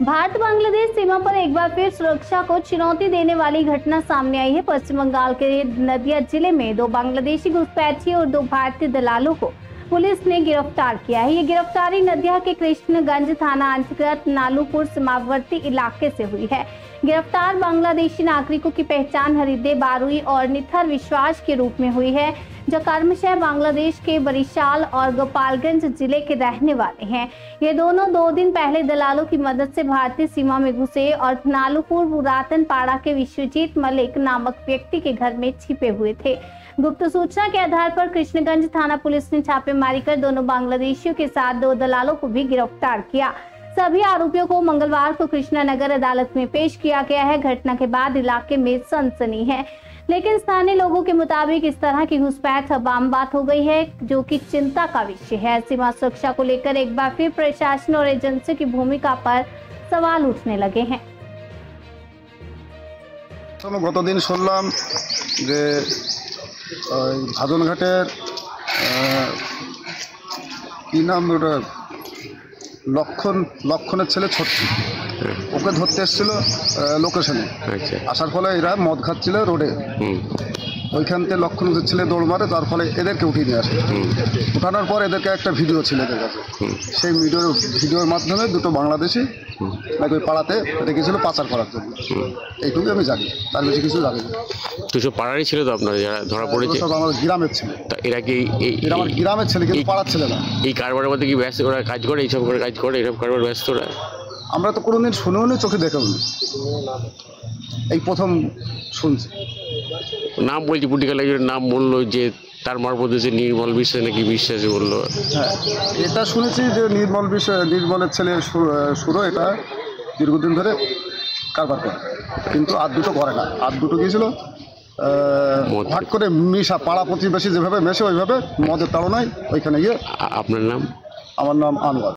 भारत बांग्लादेश सीमा पर एक बार फिर सुरक्षा को चुनौती देने वाली घटना सामने आई है। पश्चिम बंगाल के नदिया जिले में 2 बांग्लादेशी घुसपैठियों और 2 भारतीय दलालों को पुलिस ने गिरफ्तार किया है। ये गिरफ्तारी नदिया के कृष्णगंज थाना अंतर्गत नालूपुर सीमावर्ती इलाके से हुई है। गिरफ्तार बांग्लादेशी नागरिकों की पहचान हरिदे बारुई और निथर विश्वास के रूप में हुई है, जो क्रमशः बांग्लादेश के बरिशाल और गोपालगंज जिले के रहने वाले हैं। ये दोनों 2 दिन पहले दलालों की मदद से भारतीय सीमा में घुसे और नालूपुर पुरातन पाड़ा के विश्वजीत मलिक नामक व्यक्ति के घर में छिपे हुए थे। गुप्त सूचना के आधार पर कृष्णगंज थाना पुलिस ने छापेमारी कर दोनों बांग्लादेशियों के साथ 2 दलालों को भी गिरफ्तार किया। सभी आरोपियों को मंगलवार को कृष्णानगर अदालत में पेश किया गया है। घटना के बाद इलाके में सनसनी है, लेकिन स्थानीय लोगों के मुताबिक इस तरह की घुसपैठ अब आम बात हो गई है, जो कि चिंता का विषय है। सीमा सुरक्षा को लेकर एक बार फिर प्रशासन और एजेंसी की भूमिका पर सवाल उठने लगे हैं। गतदिन শুনলাম যে ভাদনঘাটের কি নাম ওটা লক্ষণের ছেলে ছোট্টু, ওকে ধরতে এসেছিল লোকেশনে। আসার ফলে এরা মদ খাচ্ছিল রোডে, ওইখান থেকে লক্ষণের ছেলে দৌড় মারে, তার ফলে এদেরকে উঠিয়ে নিয়ে আসে। উঠানোর পর এদেরকে একটা ভিডিও ছিল এদের কাছে, সেই ভিডিওর মাধ্যমে 2টো বাংলাদেশি নাকি ওই পাড়াতে রেখেছিল পাচার করার জন্য। এইটুকু আমি জানি, তার বেশি কিছু জানি না। দুটো পাড়ারই ছিল তো আপনার যারা ধরা পড়েছে? সব আমার গ্রামের ছিল। এরা কি এরা আমার গ্রামের ছেলে, কিন্তু পাড়ার ছেলে না। এই কারবারের মধ্যে কি ব্যস্ত ওরা কাজ করে, এইসব করে কাজ করে, এসব কারবার ব্যস্ত ওরা? আমরা তো কোনোদিন শুনেও নি, চোখে দেখেও নি, এই প্রথম শুনছি। নাম বলছি পুটিকা লাগের নাম বললো যে তার মারফত যে নির্মল বিশ্বাস নাকি বিশ্বাসে বললো। হ্যাঁ, এটা শুনেছি যে নির্মলের ছেলে সুরো এটা দীর্ঘদিন ধরে কারবার করে, কিন্তু আর দুটো করে না। আর দুটো গিয়েছিল ভাগ করে মিশা, পাড়া প্রতিবেশী যেভাবে মেশে ওইভাবে মদের তাড়নায় ওইখানে গিয়ে। আপনার নাম? আমার নাম আনোয়ার।